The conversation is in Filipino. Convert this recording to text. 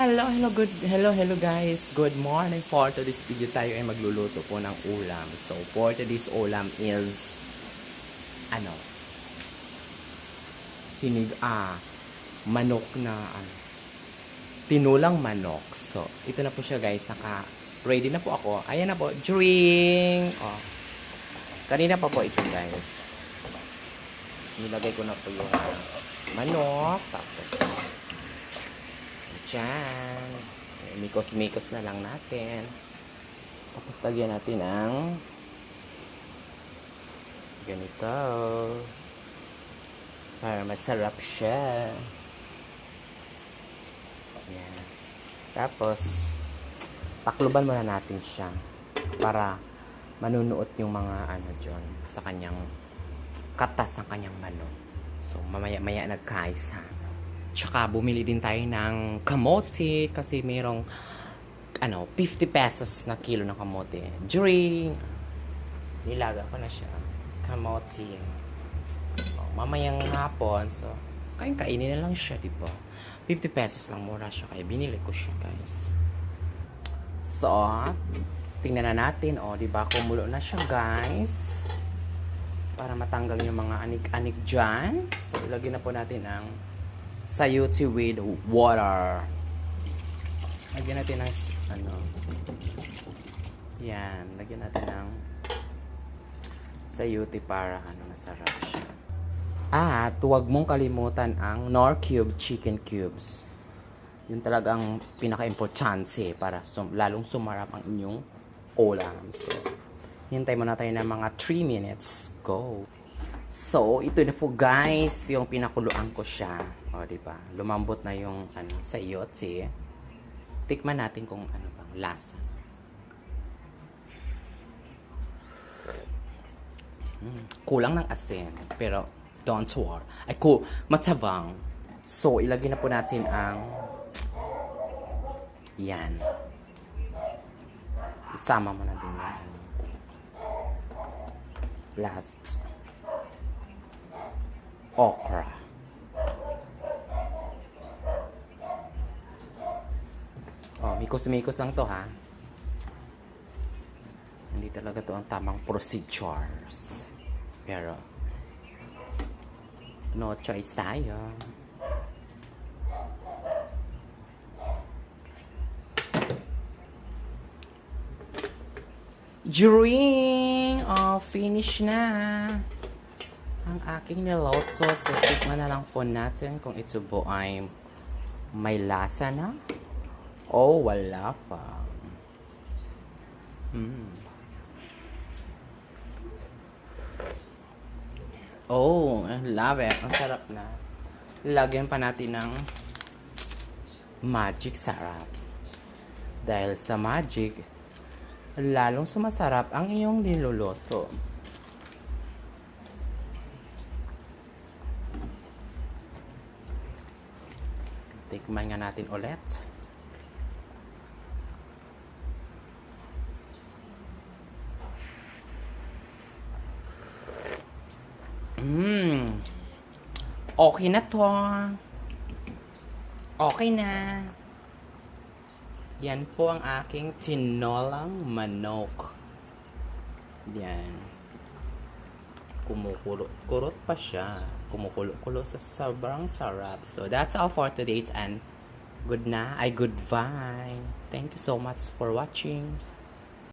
Hello guys. Good morning. For today's video tayo ay magluluto po ng ulam. So for today's ulam is ano? Manok na tinulang manok. So ito na po siya guys. Ready na po ako. Ayan na po. Drink. Kanina pa po ito guys. Nilagay ko na po yung manok. Tapos dyan. Mikos-mikos na lang natin. Tapos lagyan natin ng ganito. Para masarap siya. Yan. Tapos, takluban muna natin siya. Para manunuot yung mga dyan sa kanyang katas ng kanyang manok. So, mamaya-maya nagkaisa. Tsaka bumili din tayo ng kamote kasi mayroong 50 pesos na kilo ng kamote. Drink. Nilaga ko na siya. Kamote. Mamayang hapon. So, kainin na lang siya, diba? 50 pesos lang mura siya. Kaya binili ko siya, guys. So, tingnan na natin. Diba? Kumulo na siya, guys. Para matanggal yung mga anik-anik dyan. So, ilagyan na po natin ang sayuti with water. Lagyan natin ng yan, lagyan natin ng sayuti para masarap siya. At huwag mong kalimutan ang Knorr Cube chicken cubes. Yun talagang pinaka-importante para lalong sumarap ang inyong ulam. So, hintay muna tayo ng mga 3 minutes. Go! So, ito na po guys, yung pinakuluan ko siya. Diba? Lumambot na yung sayote. Tikman natin kung ano bang lasa. Kulang ng asin, pero don't worry. Matabang. So, ilagay na po natin ang yan. Isama mo na din yan. Last. Okra. Mikos-mikos lang to ha. Hindi talaga to ang tamang procedures. Pero no choice tayo. Drink! Finish na ang aking niloto. So, tikman na lang po natin kung ito po ay may lasa na o wala pa. Love it. Ang sarap na. Lagyan pa natin ng magic sarap. Dahil sa magic, lalong sumasarap ang iyong niluluto. Tikman nga natin ulit. Okay na to. Okay na. Yan po ang aking tinolang manok. Yan. Kumukulot pa siya. Kumukulo sa sobrang sarap. So, that's all for today's and goodbye. Thank you so much for watching.